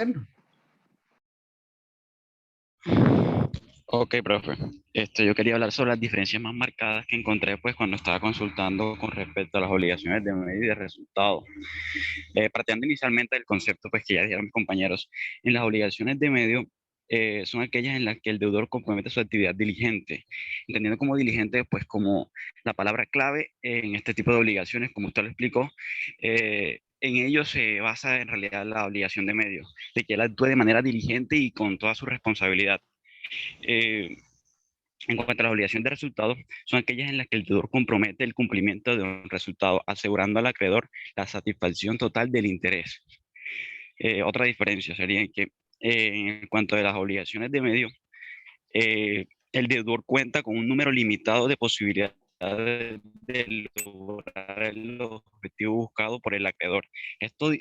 hacerlo. Ok, profe. Yo quería hablar sobre las diferencias más marcadas que encontré pues cuando estaba consultando con respecto a las obligaciones de medio y de resultado. Partiendo inicialmente del concepto pues que ya dijeron mis compañeros, en las obligaciones de medio son aquellas en las que el deudor compromete su actividad diligente, entendiendo como diligente pues como la palabra clave en este tipo de obligaciones, como usted lo explicó. En ello se basa en realidad la obligación de medio, de que él actúe de manera diligente y con toda su responsabilidad. Eh, en cuanto a la obligación de resultados, son aquellas en las que el deudor compromete el cumplimiento de un resultado, asegurando al acreedor la satisfacción total del interés. Otra diferencia sería que en cuanto a las obligaciones de medio, el deudor cuenta con un número limitado de posibilidades de lograr el objetivo buscado por el acreedor. Esto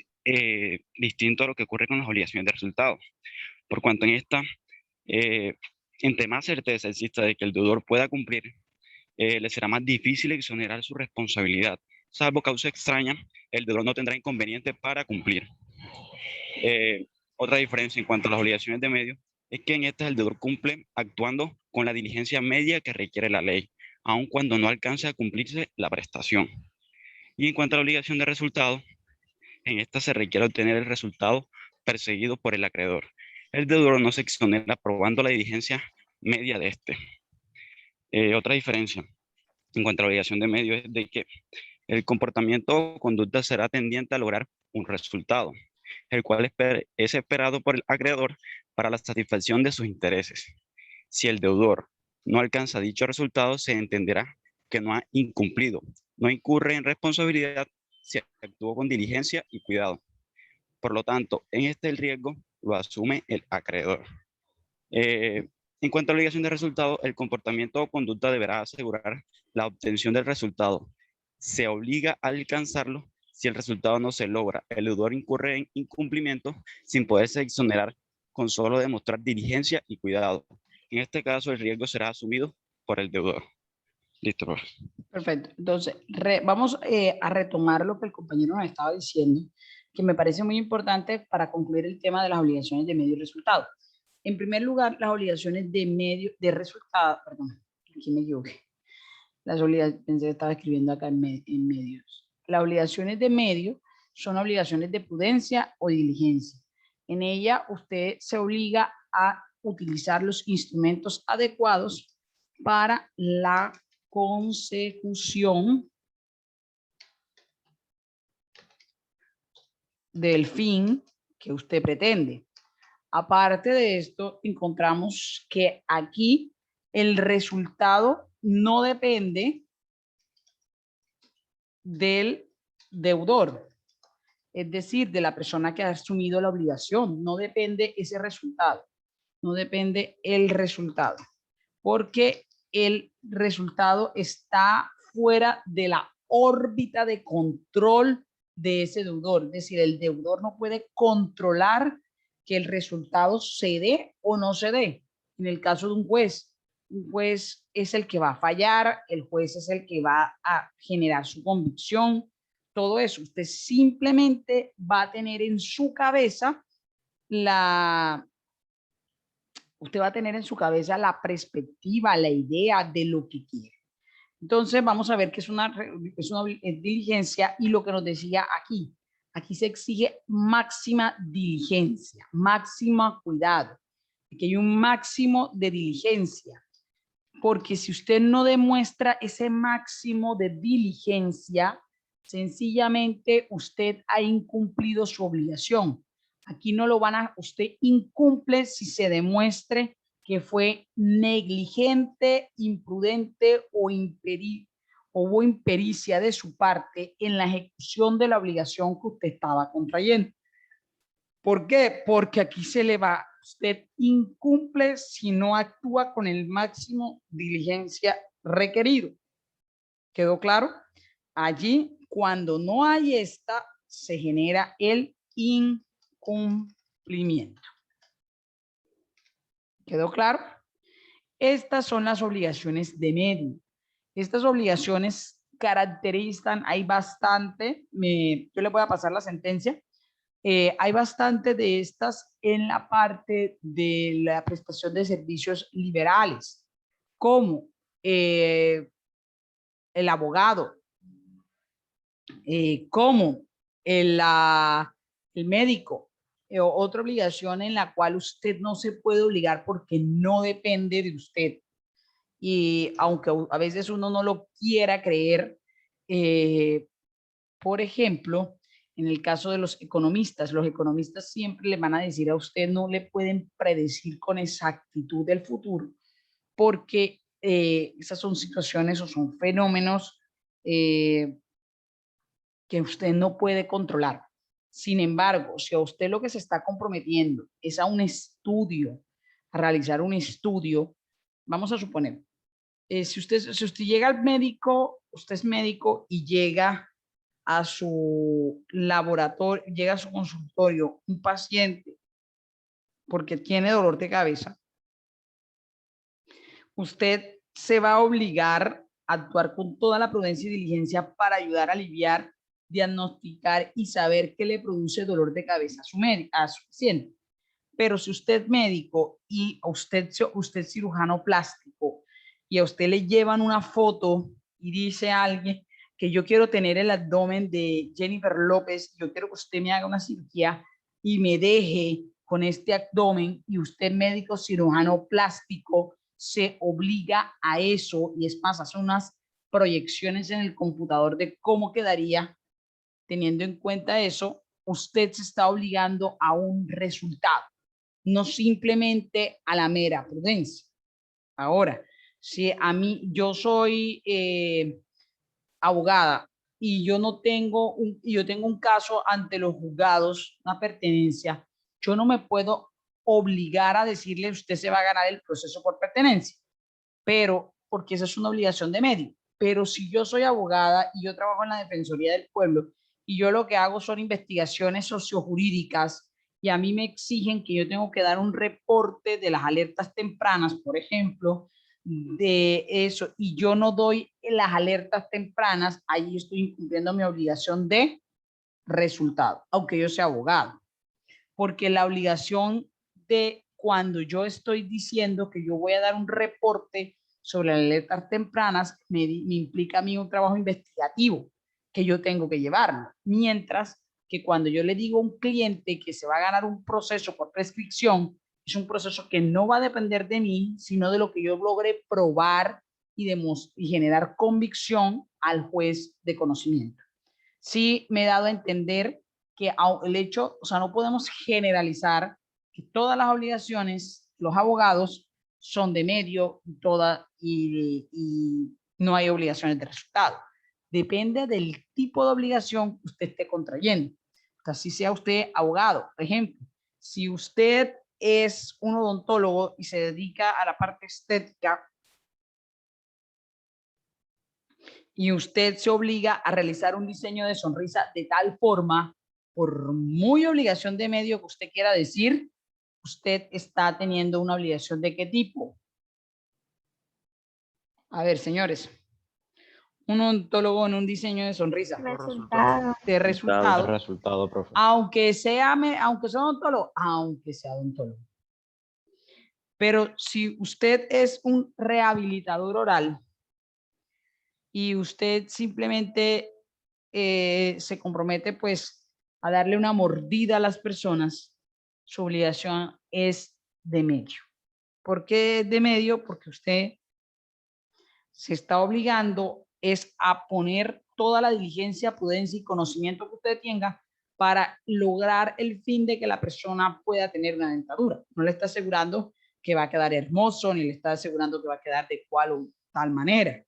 distinto a lo que ocurre con las obligaciones de resultados, por cuanto en esta eh, entre más certeza exista de que el deudor pueda cumplir, le será más difícil exonerar su responsabilidad. Salvo causa extraña, el deudor no tendrá inconveniente para cumplir. Otra diferencia en cuanto a las obligaciones de medio es que en estas el deudor cumple actuando con la diligencia media que requiere la ley, aun cuando no alcance a cumplirse la prestación. Y en cuanto a la obligación de resultado, en esta se requiere obtener el resultado perseguido por el acreedor. El deudor no se exonera probando la diligencia media de este. Otra diferencia en cuanto a la obligación de medio es de que el comportamiento o conducta será tendiente a lograr un resultado, el cual es esperado por el acreedor para la satisfacción de sus intereses. Si el deudor no alcanza dicho resultado, se entenderá que no ha incumplido, no incurre en responsabilidad si actuó con diligencia y cuidado. Por lo tanto, en este el riesgo lo asume el acreedor. En cuanto a la obligación de resultado, el comportamiento o conducta deberá asegurar la obtención del resultado. Se obliga a alcanzarlo si el resultado no se logra. El deudor incurre en incumplimiento sin poderse exonerar con solo demostrar diligencia y cuidado. En este caso, el riesgo será asumido por el deudor. Listo, profe. Perfecto. Entonces, vamos a retomar lo que el compañero nos estaba diciendo, que me parece muy importante para concluir el tema de las obligaciones de medio y resultado. En primer lugar, las obligaciones de medio, de resultado, perdón, aquí me equivoqué. Las obligaciones, pensé que estaba escribiendo acá en medios. Las obligaciones de medio son obligaciones de prudencia o diligencia. En ella, usted se obliga a utilizar los instrumentos adecuados para la consecución del fin que usted pretende. Aparte de esto, encontramos que aquí el resultado no depende del deudor, es decir, de la persona que ha asumido la obligación. No depende ese resultado, no depende el resultado, porque el resultado está fuera de la órbita de control de ese deudor. Es decir, el deudor no puede controlar que el resultado se dé o no se dé. En el caso de un juez es el que va a fallar, el juez es el que va a generar su convicción, todo eso. Usted simplemente va a tener en su cabeza usted va a tener en su cabeza la perspectiva, la idea de lo que quiere. Entonces vamos a ver que es una diligencia y lo que nos decía aquí se exige máxima diligencia, máxima cuidado, que hay un máximo de diligencia, porque si usted no demuestra ese máximo de diligencia, sencillamente usted ha incumplido su obligación. Aquí no lo van a, usted incumple si se demuestre que fue negligente, imprudente o hubo impericia de su parte en la ejecución de la obligación que usted estaba contrayendo. ¿Por qué? Porque aquí se le va, usted incumple si no actúa con el máximo diligencia requerido. ¿Quedó claro? Allí, cuando no hay esta, se genera el incumplimiento. ¿Quedó claro? Estas son las obligaciones de medio. Estas obligaciones caracterizan, hay bastante, yo le voy a pasar la sentencia Hay bastante de estas en la parte de la prestación de servicios liberales, como el abogado, como el médico. Otra obligación en la cual usted no se puede obligar porque no depende de usted. Y aunque a veces uno no lo quiera creer, por ejemplo, en el caso de los economistas siempre le van a decir a usted, no le pueden predecir con exactitud el futuro, porque esas son situaciones o son fenómenos que usted no puede controlar. Sin embargo, si a usted lo que se está comprometiendo es a un estudio, a realizar un estudio, vamos a suponer, si usted llega al médico, usted es médico y llega a su laboratorio, llega a su consultorio un paciente porque tiene dolor de cabeza, usted se va a obligar a actuar con toda la prudencia y diligencia para ayudar a aliviar, diagnosticar y saber qué le produce dolor de cabeza a su médico, a su paciente. Pero si usted es médico y usted es cirujano plástico y a usted le llevan una foto y dice a alguien que yo quiero tener el abdomen de Jennifer López, yo quiero que usted me haga una cirugía y me deje con este abdomen, y usted médico cirujano plástico se obliga a eso, y es más, hace unas proyecciones en el computador de cómo quedaría. Teniendo en cuenta eso, usted se está obligando a un resultado, no simplemente a la mera prudencia. Ahora, si a mí, yo soy abogada y yo no tengo yo tengo un caso ante los juzgados, una pertenencia, yo no me puedo obligar a decirle usted se va a ganar el proceso por pertenencia, pero porque esa es una obligación de medio. Pero si yo soy abogada y yo trabajo en la Defensoría del Pueblo y yo lo que hago son investigaciones sociojurídicas y a mí me exigen que yo tengo que dar un reporte de las alertas tempranas, por ejemplo, de eso, y yo no doy las alertas tempranas, ahí estoy incumpliendo mi obligación de resultado, aunque yo sea abogado, porque la obligación de cuando yo estoy diciendo que yo voy a dar un reporte sobre las alertas tempranas, me implica a mí un trabajo investigativo que yo tengo que llevarlo. Mientras que cuando yo le digo a un cliente que se va a ganar un proceso por prescripción, es un proceso que no va a depender de mí, sino de lo que yo logre probar y generar convicción al juez de conocimiento. Sí me he dado a entender que el hecho, o sea, no podemos generalizar que todas las obligaciones, los abogados son de medio y no hay obligaciones de resultado. Depende del tipo de obligación que usted esté contrayendo. Así sea usted abogado, por ejemplo, si usted es un odontólogo y se dedica a la parte estética, y usted se obliga a realizar un diseño de sonrisa de tal forma, por muy obligación de medio que usted quiera decir, usted está teniendo una obligación ¿de qué tipo? A ver, señores, un odontólogo en un diseño de sonrisa. Resultado. De resultado. Resultado, profe. Aunque sea odontólogo, aunque sea odontólogo. Pero si usted es un rehabilitador oral y usted simplemente se compromete pues a darle una mordida a las personas, su obligación es de medio. ¿Por qué de medio? Porque usted se está obligando es a poner toda la diligencia, prudencia y conocimiento que usted tenga para lograr el fin de que la persona pueda tener una dentadura. No le está asegurando que va a quedar hermoso, ni le está asegurando que va a quedar de cual o tal manera.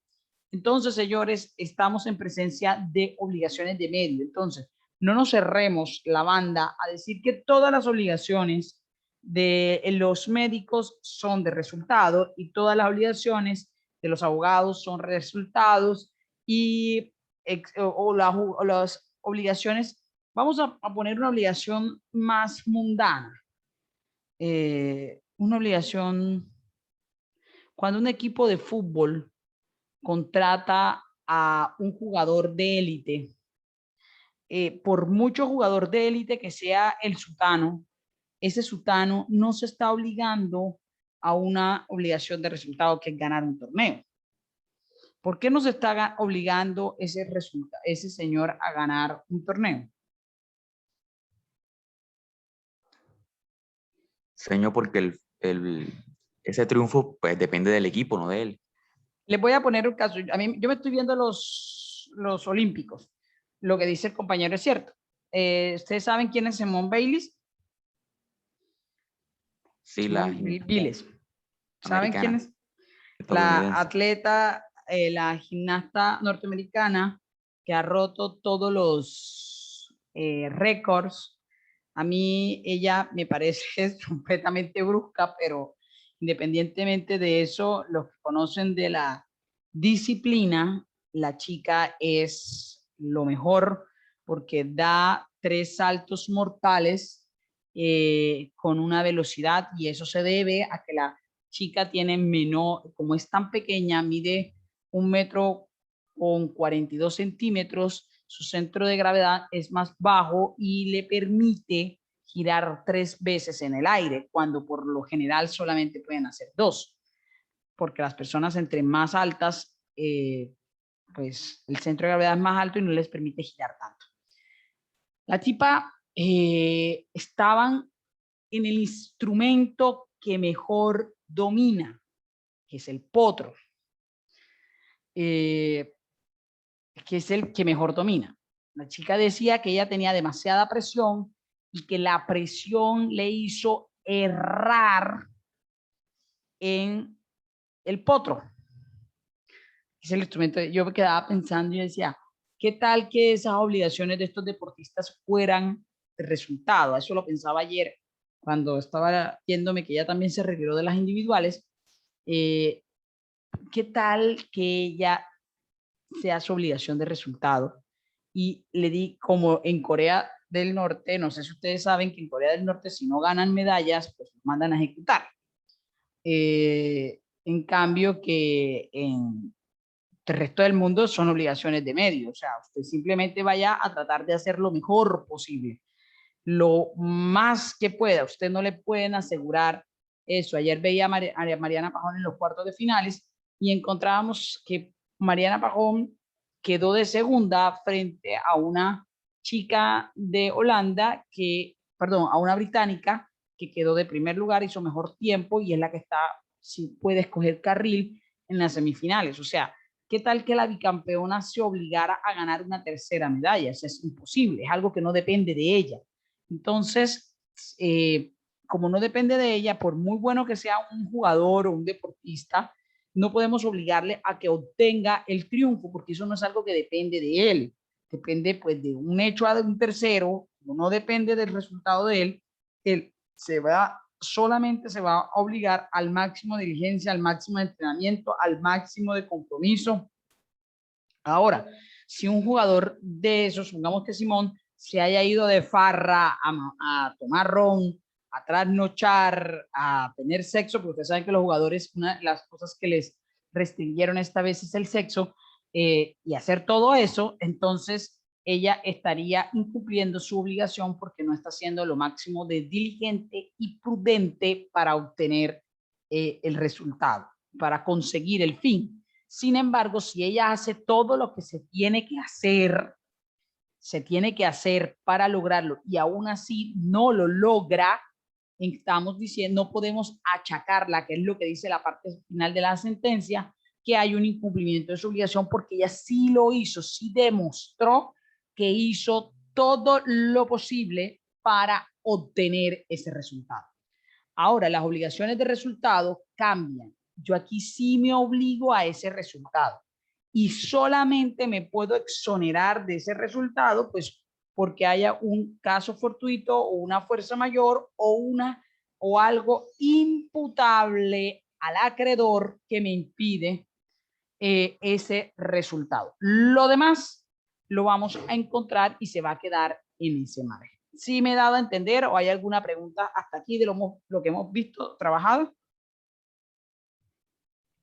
Entonces, señores, estamos en presencia de obligaciones de medio. Entonces, no nos cerremos la banda a decir que todas las obligaciones de los médicos son de resultado y todas las obligaciones de los abogados son resultados y o las obligaciones, vamos a poner una obligación más mundana, una obligación, cuando un equipo de fútbol contrata a un jugador de élite por mucho jugador de élite que sea el sutano, ese sutano no se está obligando a una obligación de resultado que es ganar un torneo. ¿Por qué no se está obligando ese señor a ganar un torneo? Señor, porque ese triunfo pues depende del equipo, no de él. Les voy a poner un caso. Yo me estoy viendo los olímpicos. Lo que dice el compañero es cierto. ¿Ustedes saben quién es Simone Biles? Sí, Simone Biles. ¿Saben quién americana, es? La estadounidense. atleta, la gimnasta norteamericana que ha roto todos los récords. A mí ella me parece completamente brusca, pero independientemente de eso, los que conocen de la disciplina, la chica es lo mejor porque da 3 saltos mortales con una velocidad, y eso se debe a que la chica tiene menor, como es tan pequeña, mide 1 metro con 42 centímetros, su centro de gravedad es más bajo y le permite girar 3 veces en el aire, cuando por lo general solamente pueden hacer 2, porque las personas entre más altas, pues el centro de gravedad es más alto y no les permite girar tanto. La tipa estaban en el instrumento que mejor domina, que es el potro, que es el que mejor domina. La chica decía que ella tenía demasiada presión y que la presión le hizo errar en el potro. Es el instrumento. Yo me quedaba pensando y decía, ¿qué tal que esas obligaciones de estos deportistas fueran de resultado? Eso lo pensaba ayer cuando estaba viéndome que ella también se retiró de las individuales. ¿Qué tal que ella sea su obligación de resultado? Y le di, como en Corea del Norte, no sé si ustedes saben que en Corea del Norte, si no ganan medallas, pues los mandan a ejecutar. En cambio que en el resto del mundo son obligaciones de medio, o sea, usted simplemente vaya a tratar de hacer lo mejor posible, lo más que pueda. Usted no le pueden asegurar eso. Ayer veía a Mariana Pajón en los cuartos de finales y encontrábamos que Mariana Pajón quedó de segunda frente a una chica de Holanda perdón, a una británica que quedó de primer lugar, hizo mejor tiempo y es la que está, si puede escoger carril en las semifinales. O sea, ¿qué tal que la bicampeona se obligara a ganar una tercera medalla? Eso es imposible, es algo que no depende de ella. Entonces, como no depende de ella, por muy bueno que sea un jugador o un deportista, no podemos obligarle a que obtenga el triunfo, porque eso no es algo que depende de él, depende pues de un hecho de un tercero, no depende del resultado de él solamente se va a obligar al máximo de diligencia, al máximo de entrenamiento, al máximo de compromiso. Ahora, si un jugador de esos, supongamos que Simón se haya ido de farra a tomar ron, a trasnochar, a tener sexo, porque ustedes saben que los jugadores, una de las cosas que les restringieron esta vez es el sexo, y hacer todo eso, entonces ella estaría incumpliendo su obligación porque no está haciendo lo máximo de diligente y prudente para obtener el resultado, para conseguir el fin. Sin embargo, si ella hace todo lo que se tiene que hacer para lograrlo y aún así no lo logra, estamos diciendo, no podemos achacarla, que es lo que dice la parte final de la sentencia, que hay un incumplimiento de su obligación porque ella sí lo hizo, sí demostró que hizo todo lo posible para obtener ese resultado. Ahora, las obligaciones de resultado cambian. Yo aquí sí me obligo a ese resultado y solamente me puedo exonerar de ese resultado, pues porque haya un caso fortuito o una fuerza mayor o algo imputable al acreedor que me impide ese resultado. Lo demás lo vamos a encontrar y se va a quedar en ese margen. ¿Sí me he dado a entender o hay alguna pregunta hasta aquí de lo que hemos visto, trabajado?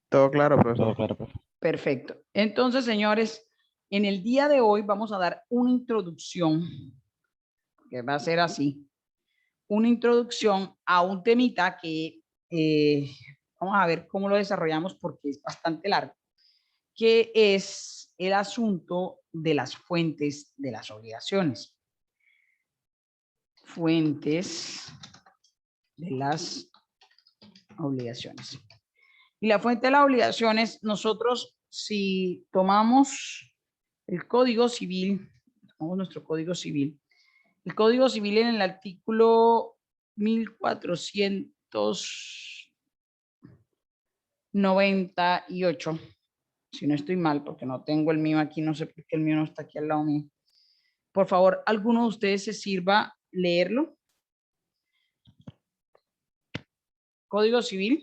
Todo claro, profesor. Todo claro, profe. Perfecto. Entonces, señores, En el día de hoy vamos a dar una introducción, que va a ser así, una introducción a un temita que vamos a ver cómo lo desarrollamos porque es bastante largo, que es el asunto de las fuentes de las obligaciones. Fuentes de las obligaciones. Y la fuente de las obligaciones, nosotros si tomamos el Código Civil, tomamos nuestro Código Civil, el Código Civil en el artículo 1498, si no estoy mal, porque no tengo el mío aquí, no sé por qué el mío no está aquí al lado mío. Por favor, ¿alguno de ustedes se sirva leerlo? Código Civil,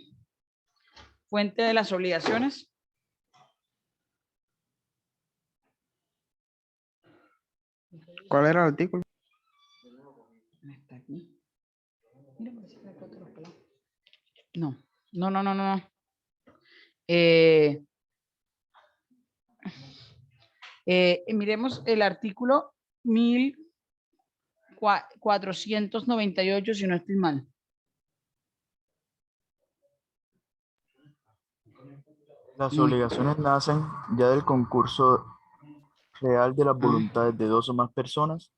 fuente de las obligaciones. ¿Cuál era el artículo? Está aquí. Mira, parece que acá otro pelado. No. Miremos el artículo 1498, si no estoy mal. Las obligaciones nacen ya del concurso real de las voluntades de dos o más personas,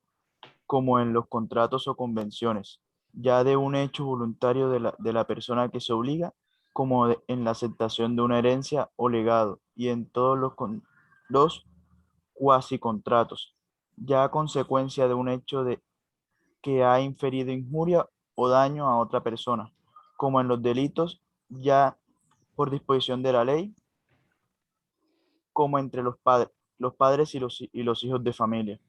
como en los contratos o convenciones, ya de un hecho voluntario de la persona que se obliga, como en la aceptación de una herencia o legado, y en todos los cuasicontratos, ya a consecuencia de un hecho que ha inferido injuria o daño a otra persona, como en los delitos ya por disposición de la ley, como entre los padres y los hijos de familia.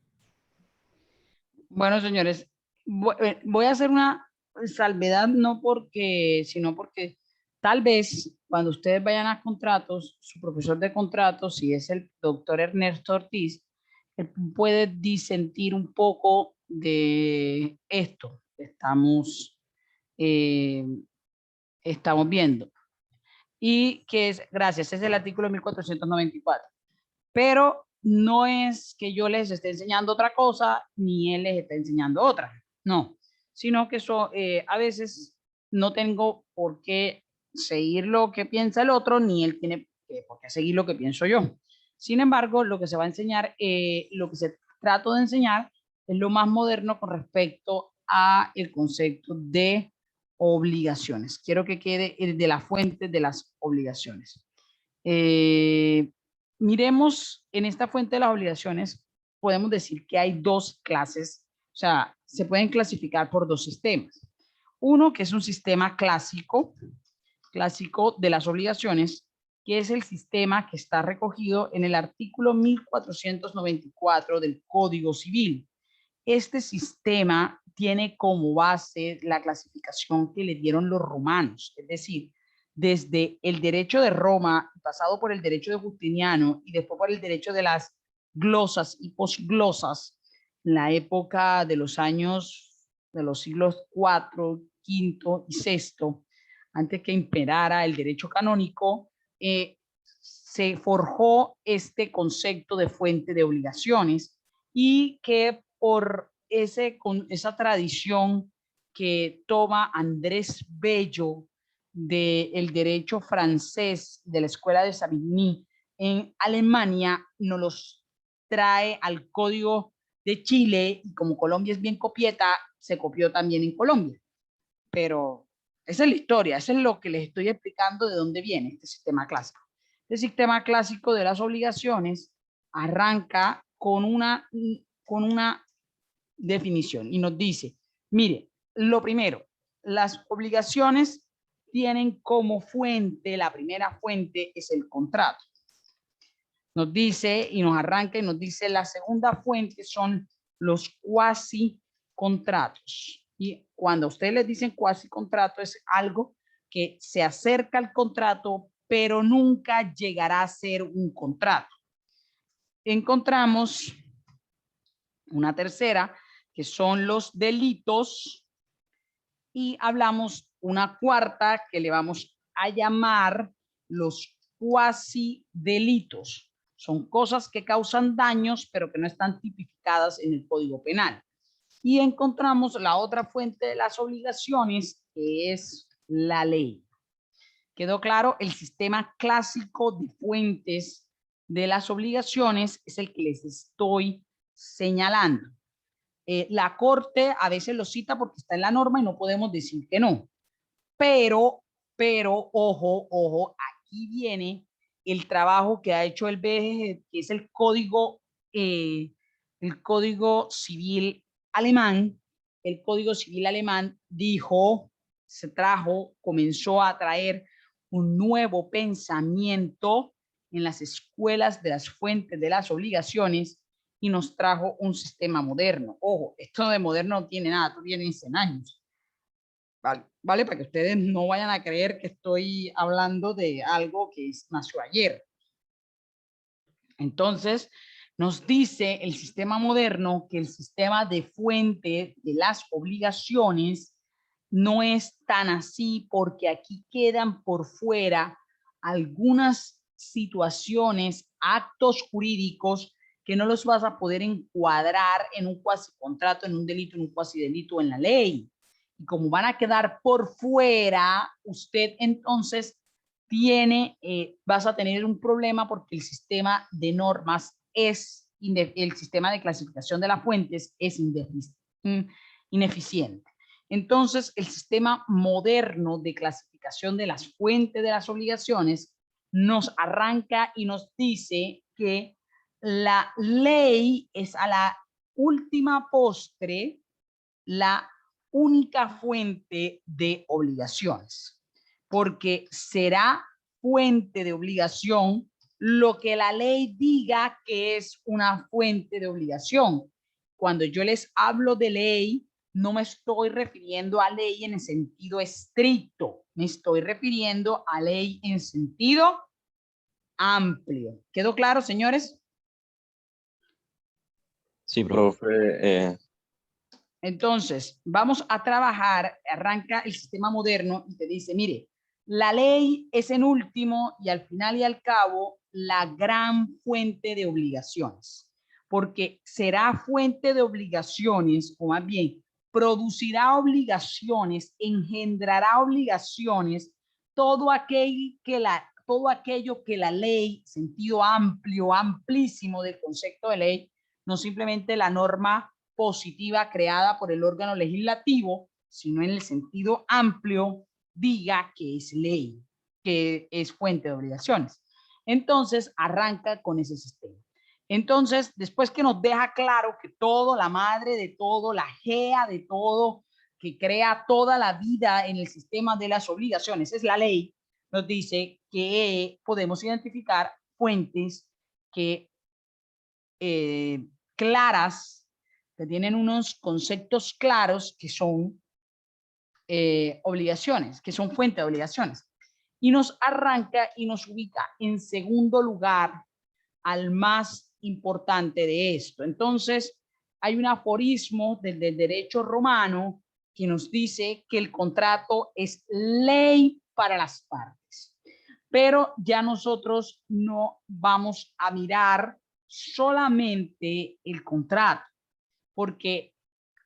Bueno, señores, voy a hacer una salvedad, no porque, sino porque tal vez cuando ustedes vayan a contratos, su profesor de contratos, si es el doctor Ernesto Ortiz, él puede disentir un poco de esto que eh, estamos viendo. Y que es, gracias, es el artículo 1494. Pero no es que yo les esté enseñando otra cosa, ni él les esté enseñando otra, no, sino que a veces no tengo por qué seguir lo que piensa el otro, ni él tiene por qué seguir lo que pienso yo. Sin embargo, lo que se va a enseñar, lo que se trato de enseñar es lo más moderno con respecto a el concepto de obligaciones. Quiero que quede el de la fuente de las obligaciones. Miremos en esta fuente de las obligaciones, podemos decir que hay dos clases, o sea, se pueden clasificar por dos sistemas. Uno que es un sistema clásico de las obligaciones, que es el sistema que está recogido en el artículo 1494 del Código Civil. Este sistema tiene como base la clasificación que le dieron los romanos, es decir, desde el derecho de Roma, pasado por el derecho de Justiniano y después por el derecho de las glosas y posglosas, en la época de los años de los siglos IV, V y VI, antes que imperara el derecho canónico, se forjó este concepto de fuente de obligaciones y que por esa tradición que toma Andrés Bello del derecho francés de la escuela de Savigny en Alemania, nos los trae al Código de Chile y como Colombia es bien copieta, se copió también en Colombia. Pero esa es la historia, eso es lo que les estoy explicando de dónde viene este sistema clásico. El sistema clásico de las obligaciones arranca con una definición y nos dice, mire, lo primero, las obligaciones tienen como fuente, la primera fuente es el contrato. Nos dice y nos arranca y nos dice la segunda fuente son los cuasi contratos. Y cuando ustedes les dicen cuasi contrato es algo que se acerca al contrato, pero nunca llegará a ser un contrato. Encontramos una tercera, que son los delitos, y hablamos una cuarta que le vamos a llamar los cuasi delitos. Son cosas que causan daños, pero que no están tipificadas en el Código Penal. Y encontramos la otra fuente de las obligaciones, que es la ley. ¿Quedó claro? El sistema clásico de fuentes de las obligaciones es el que les estoy señalando. La Corte a veces lo cita porque está en la norma y no podemos decir que no. Pero, ojo, aquí viene el trabajo que ha hecho el BGG, que es el Código Civil alemán. El Código Civil alemán comenzó a traer un nuevo pensamiento en las escuelas de las fuentes de las obligaciones y nos trajo un sistema moderno. Ojo, esto de moderno no tiene nada, esto tiene 100 años. ¿Vale? Para que ustedes no vayan a creer que estoy hablando de algo que nació ayer. Entonces, nos dice el sistema moderno que el sistema de fuente de las obligaciones no es tan así, porque aquí quedan por fuera algunas situaciones, actos jurídicos que no los vas a poder encuadrar en un cuasicontrato, en un delito, en un cuasidelito, en la ley. Y como van a quedar por fuera, usted entonces vas a tener un problema porque el sistema de normas el sistema de clasificación de las fuentes es ineficiente. Entonces, el sistema moderno de clasificación de las fuentes de las obligaciones nos arranca y nos dice que la ley es a la última postre la única fuente de obligaciones, porque será fuente de obligación lo que la ley diga que es una fuente de obligación. Cuando yo les hablo de ley, no me estoy refiriendo a ley en el sentido estricto, me estoy refiriendo a ley en sentido amplio. ¿Quedó claro, señores? Sí, profe. Entonces, vamos a trabajar, arranca el sistema moderno y te dice, mire, la ley es en último y al final y al cabo la gran fuente de obligaciones, porque será fuente de obligaciones, o más bien, producirá obligaciones, engendrará obligaciones, todo aquello que la ley, sentido amplio, amplísimo del concepto de ley, no simplemente la norma positiva creada por el órgano legislativo, sino en el sentido amplio, diga que es ley, que es fuente de obligaciones. Entonces, arranca con ese sistema. Entonces, después que nos deja claro que todo, la madre de todo, la gea de todo, que crea toda la vida en el sistema de las obligaciones, es la ley, nos dice que podemos identificar fuentes que claras, que tienen unos conceptos claros que son obligaciones, que son fuente de obligaciones. Y nos arranca y nos ubica en segundo lugar al más importante de esto. Entonces, hay un aforismo del derecho romano que nos dice que el contrato es ley para las partes. Pero ya nosotros no vamos a mirar solamente el contrato, porque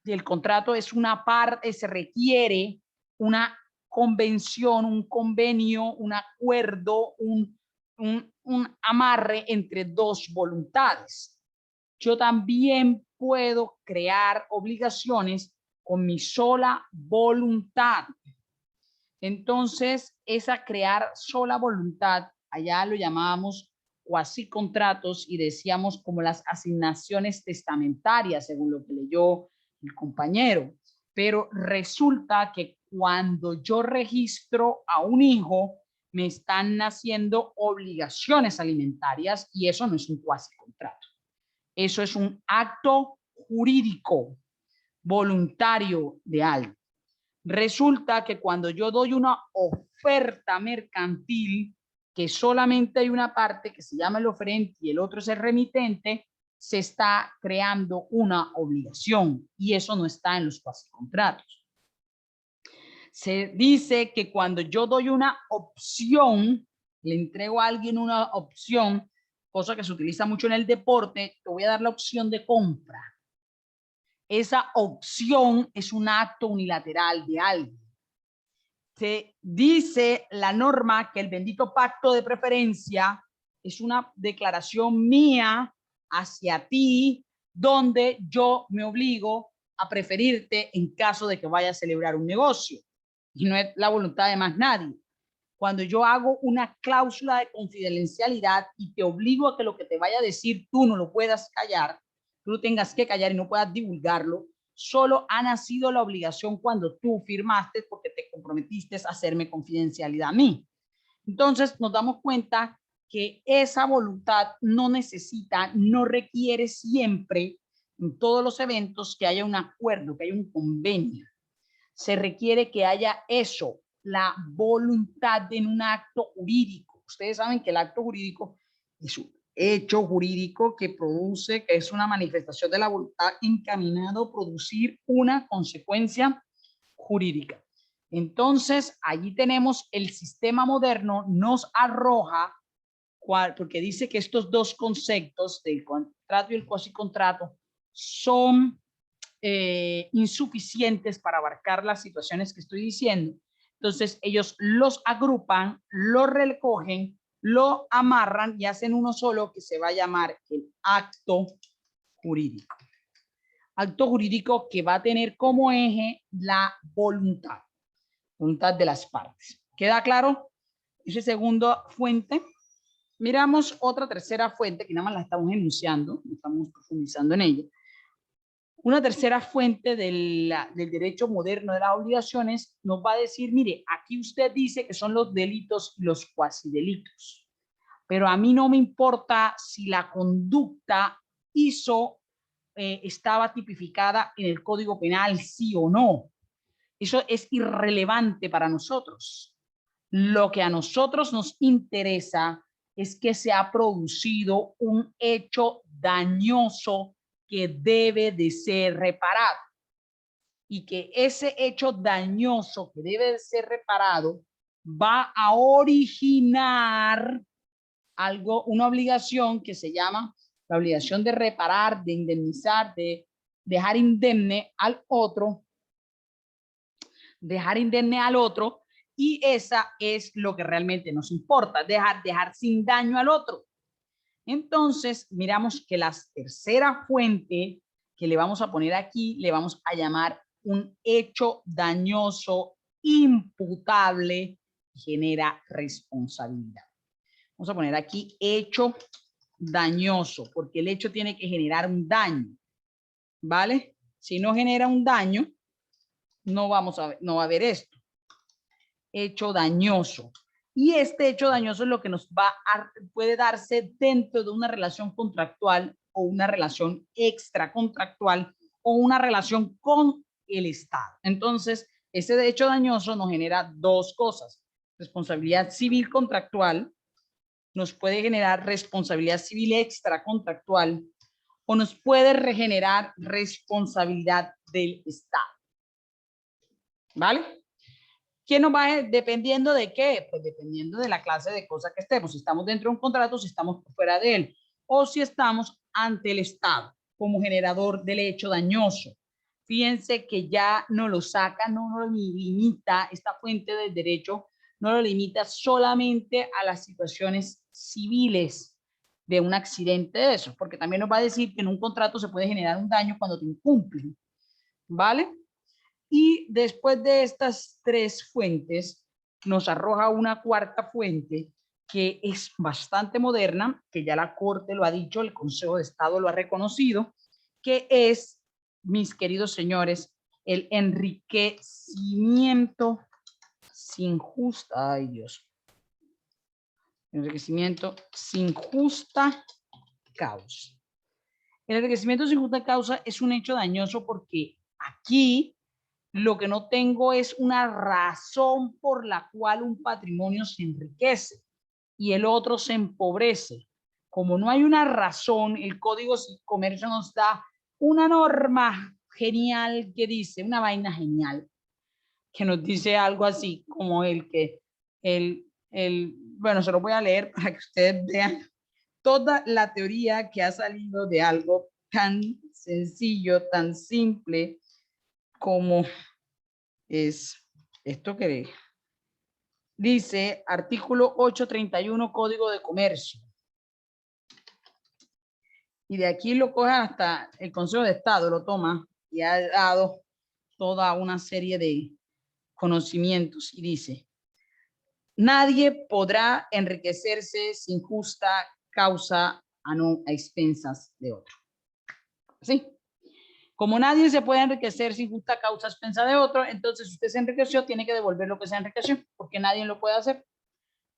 el contrato es una parte, se requiere una convención, un convenio, un acuerdo, un amarre entre dos voluntades. Yo también puedo crear obligaciones con mi sola voluntad. Entonces, esa crear sola voluntad, allá lo llamábamos cuasi contratos y decíamos como las asignaciones testamentarias, según lo que leyó el compañero. Pero resulta que cuando yo registro a un hijo, me están naciendo obligaciones alimentarias y eso no es un cuasi contrato. Eso es un acto jurídico voluntario de alguien. Resulta que cuando yo doy una oferta mercantil, que solamente hay una parte que se llama el oferente y el otro es el remitente, se está creando una obligación y eso no está en los cuasicontratos. Se dice que cuando yo doy una opción, le entrego a alguien una opción, cosa que se utiliza mucho en el deporte, te voy a dar la opción de compra. Esa opción es un acto unilateral de alguien. Se dice la norma que el bendito pacto de preferencia es una declaración mía hacia ti, donde yo me obligo a preferirte en caso de que vaya a celebrar un negocio. Y no es la voluntad de más nadie. Cuando yo hago una cláusula de confidencialidad y te obligo a que lo que te vaya a decir tú no lo puedas callar, tú lo tengas que callar y no puedas divulgarlo, solo ha nacido la obligación cuando tú firmaste porque te comprometiste a hacerme confidencialidad a mí. Entonces nos damos cuenta que esa voluntad no necesita, no requiere siempre en todos los eventos que haya un acuerdo, que haya un convenio. Se requiere que haya eso, la voluntad en un acto jurídico. Ustedes saben que el acto jurídico es un hecho jurídico que produce, que es una manifestación de la voluntad encaminado a producir una consecuencia jurídica. Entonces, allí tenemos el sistema moderno, nos arroja, porque dice que estos dos conceptos del contrato y el cuasicontrato son insuficientes para abarcar las situaciones que estoy diciendo. Entonces, ellos los agrupan, los recogen, lo amarran y hacen uno solo que se va a llamar el acto jurídico. Acto jurídico que va a tener como eje la voluntad de las partes. ¿Queda claro? Esa segunda fuente. Miramos otra tercera fuente que nada más la estamos enunciando, estamos profundizando en ella. Una tercera fuente del derecho moderno de las obligaciones nos va a decir, mire, aquí usted dice que son los delitos y los cuasidelitos, pero a mí no me importa si la conducta estaba tipificada en el Código Penal, sí o no. Eso es irrelevante para nosotros. Lo que a nosotros nos interesa es que se ha producido un hecho dañoso que debe de ser reparado y que ese hecho dañoso que debe de ser reparado va a originar algo, una obligación que se llama la obligación de reparar, de indemnizar, de dejar indemne al otro, y esa es lo que realmente nos importa, dejar sin daño al otro. Entonces, miramos que la tercera fuente que le vamos a poner aquí, le vamos a llamar un hecho dañoso imputable que genera responsabilidad. Vamos a poner aquí hecho dañoso, porque el hecho tiene que generar un daño, ¿vale? Si no genera un daño, no va a haber esto. Hecho dañoso. Y este hecho dañoso es lo que puede darse dentro de una relación contractual o una relación extracontractual o una relación con el Estado. Entonces, ese hecho dañoso nos genera dos cosas. Responsabilidad civil contractual, nos puede generar responsabilidad civil extracontractual o nos puede regenerar responsabilidad del Estado. ¿Vale? ¿Quién nos va dependiendo de qué? Pues dependiendo de la clase de cosa que estemos. Si estamos dentro de un contrato, si estamos fuera de él, o si estamos ante el Estado como generador del hecho dañoso. Fíjense que ya no lo saca, no lo limita, esta fuente del derecho no lo limita solamente a las situaciones civiles de un accidente de esos, porque también nos va a decir que en un contrato se puede generar un daño cuando te incumplen, ¿vale? Y después de estas tres fuentes, nos arroja una cuarta fuente que es bastante moderna, que ya la Corte lo ha dicho, el Consejo de Estado lo ha reconocido, que es, mis queridos señores, el enriquecimiento sin justa, ay Dios, enriquecimiento sin justa causa. El enriquecimiento sin justa causa es un hecho dañoso porque aquí lo que no tengo es una razón por la cual un patrimonio se enriquece y el otro se empobrece. Como no hay una razón, el Código de Comercio nos da una norma genial que dice, una vaina genial, que nos dice algo así como bueno, se lo voy a leer para que ustedes vean toda la teoría que ha salido de algo tan sencillo, tan simple como es esto que dice artículo 831 Código de Comercio. Y de aquí lo coge hasta el Consejo de Estado, lo toma y ha dado toda una serie de conocimientos y dice: nadie podrá enriquecerse sin justa causa a expensas de otro. ¿Sí? Como nadie se puede enriquecer sin justa causa a expensas de otro, entonces usted se enriqueció, tiene que devolver lo que se enriqueció, porque nadie lo puede hacer.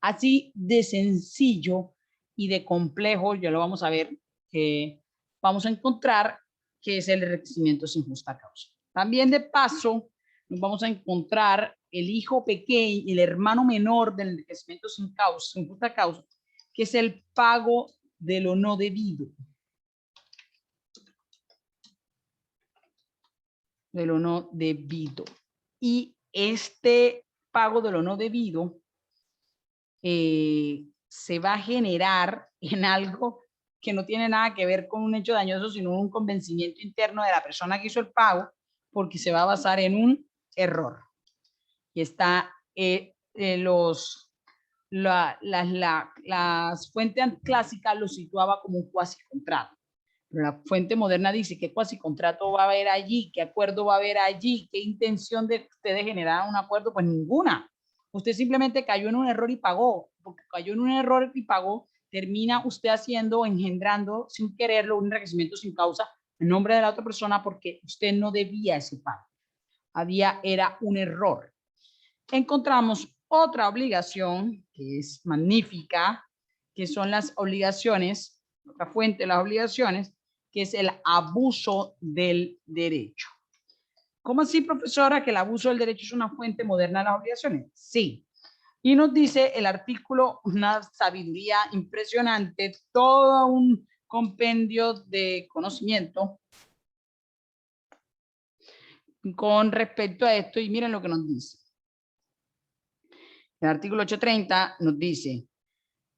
Así de sencillo y de complejo, ya lo vamos a ver, que vamos a encontrar que es el enriquecimiento sin justa causa. También de paso, nos vamos a encontrar el hijo pequeño, el hermano menor del enriquecimiento sin causa, sin justa causa, que es el pago de lo no debido. De lo no debido. Y este pago de lo no debido se va a generar en algo que no tiene nada que ver con un hecho dañoso, sino un convencimiento interno de la persona que hizo el pago, porque se va a basar en un error. Y está las fuentes clásicas lo situaba como un cuasi contrato. Pero la fuente moderna dice qué cuasi contrato va a haber allí, qué acuerdo va a haber allí, qué intención de ustedes generar un acuerdo, pues ninguna. Usted simplemente cayó en un error y pagó, porque cayó en un error y pagó, termina usted haciendo, engendrando sin quererlo un enriquecimiento sin causa en nombre de la otra persona porque usted no debía ese pago. Era un error. Encontramos otra obligación que es magnífica, que son las obligaciones, otra fuente de las obligaciones, que es el abuso del derecho. ¿Cómo así, profesora, que el abuso del derecho es una fuente moderna de las obligaciones? Sí. Y nos dice el artículo, una sabiduría impresionante, todo un compendio de conocimiento con respecto a esto, y miren lo que nos dice. El artículo 830 nos dice: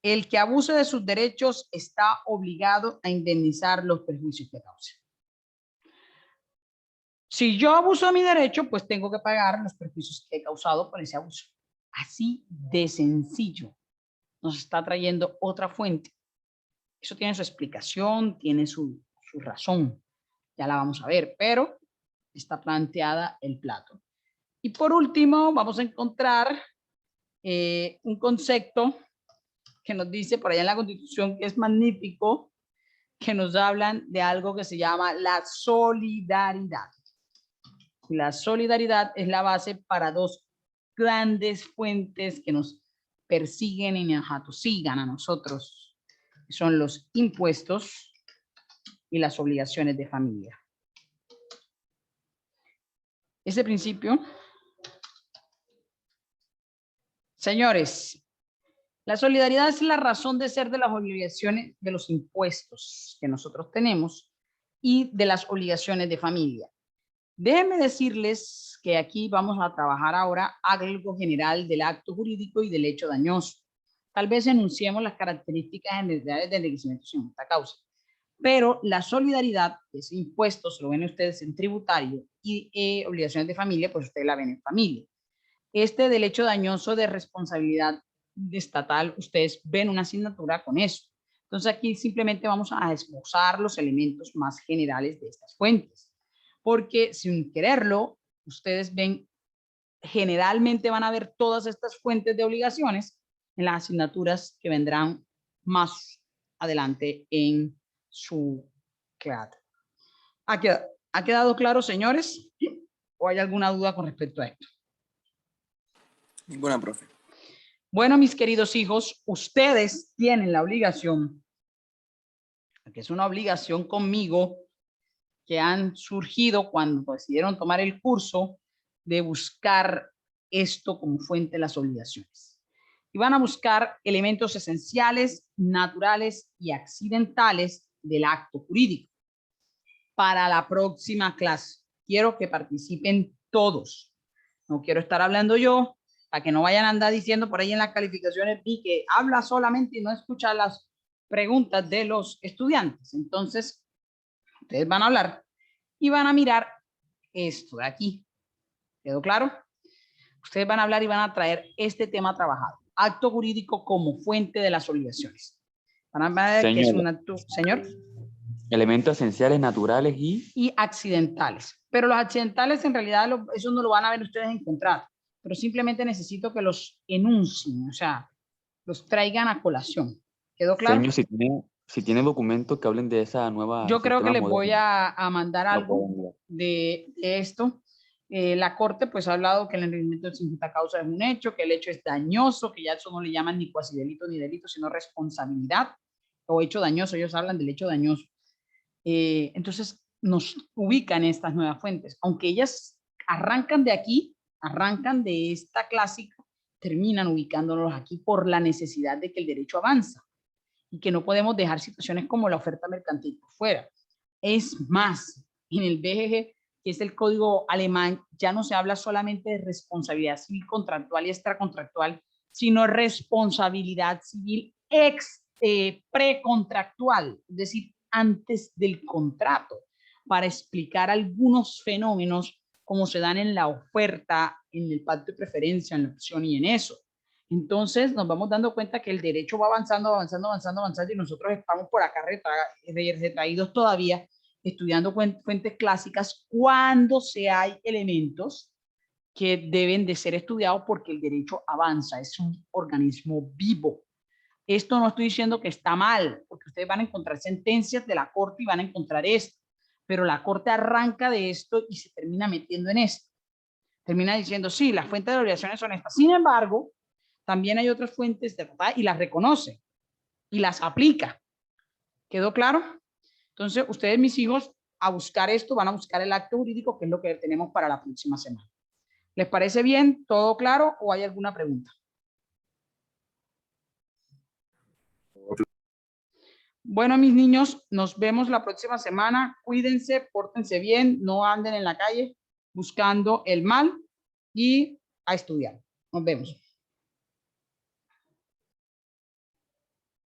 el que abuse de sus derechos está obligado a indemnizar los perjuicios que cause. Si yo abuso de mi derecho, pues tengo que pagar los perjuicios que he causado por ese abuso. Así de sencillo. Nos está trayendo otra fuente. Eso tiene su explicación, tiene su razón. Ya la vamos a ver, pero está planteada el plato. Y por último, vamos a encontrar un concepto que nos dice por allá en la Constitución, que es magnífico, que nos hablan de algo que se llama la solidaridad. Y la solidaridad es la base para dos grandes fuentes que nos persiguen y nos atosigan a nosotros, que son los impuestos y las obligaciones de familia. Ese principio, señores, la solidaridad es la razón de ser de las obligaciones de los impuestos que nosotros tenemos y de las obligaciones de familia. Déjenme decirles que aquí vamos a trabajar ahora algo general del acto jurídico y del hecho dañoso. Tal vez enunciemos las características generales del enriquecimiento sin justa causa. Pero la solidaridad, que es impuestos, lo ven ustedes en tributario, y obligaciones de familia, pues ustedes la ven en familia. Este del hecho dañoso de responsabilidad estatal, ustedes ven una asignatura con eso. Entonces aquí simplemente vamos a esbozar los elementos más generales de estas fuentes. Porque sin quererlo, ustedes ven, generalmente van a ver todas estas fuentes de obligaciones en las asignaturas que vendrán más adelante en su clase. ¿Ha quedado claro, señores? ¿O hay alguna duda con respecto a esto? Ninguna, profe. Bueno, mis queridos hijos, ustedes tienen la obligación, que es una obligación conmigo, que han surgido cuando decidieron tomar el curso, de buscar esto como fuente de las obligaciones. Y van a buscar elementos esenciales, naturales y accidentales del acto jurídico. Para la próxima clase, quiero que participen todos. No quiero estar hablando yo, para que no vayan a andar diciendo por ahí en las calificaciones, vi que habla solamente y no escucha preguntas de los estudiantes. Entonces, ustedes van a hablar y van a mirar esto de aquí. ¿Quedó claro? Ustedes van a hablar y van a traer este tema trabajado. Acto jurídico como fuente de las obligaciones. Van a ver que es un acto, señor. Elementos esenciales, naturales y accidentales. Pero los accidentales en realidad eso no lo van a ver ustedes en contrato, pero simplemente necesito que los enuncien, o sea, los traigan a colación. ¿Quedó claro? Señor, si tiene documentos que hablen de esa nueva Yo creo que sistema les voy moderno, a mandar lo algo pueden enviar. de esto. La Corte pues ha hablado que el enriquecimiento sin justa causa es un hecho, que el hecho es dañoso, que ya eso no le llaman ni cuasi delito ni delito, sino responsabilidad o hecho dañoso. Ellos hablan del hecho dañoso. Entonces nos ubican estas nuevas fuentes, aunque ellas arrancan de aquí, arrancan de esta clásica, terminan ubicándonos aquí por la necesidad de que el derecho avanza y que no podemos dejar situaciones como la oferta mercantil por fuera. Es más, en el BGG, que es el código alemán, ya no se habla solamente de responsabilidad civil contractual y extracontractual, sino responsabilidad civil precontractual, es decir, antes del contrato, para explicar algunos fenómenos como se dan en la oferta, en el pacto de preferencia, en la opción y en eso. Entonces nos vamos dando cuenta que el derecho va avanzando, avanzando, avanzando, avanzando y nosotros estamos por acá retraídos todavía estudiando fuentes clásicas cuando se hay elementos que deben de ser estudiados porque el derecho avanza, es un organismo vivo. Esto no estoy diciendo que está mal, porque ustedes van a encontrar sentencias de la Corte y van a encontrar esto, pero la Corte arranca de esto y se termina metiendo en esto. Termina diciendo, sí, las fuentes de obligaciones son estas. Sin embargo, también hay otras fuentes de y las reconoce y las aplica. ¿Quedó claro? Entonces, ustedes, mis hijos, a buscar esto, van a buscar el acto jurídico, que es lo que tenemos para la próxima semana. ¿Les parece bien? ¿Todo claro o hay alguna pregunta? Bueno, mis niños, nos vemos la próxima semana. Cuídense, pórtense bien, no anden en la calle buscando el mal y a estudiar. Nos vemos.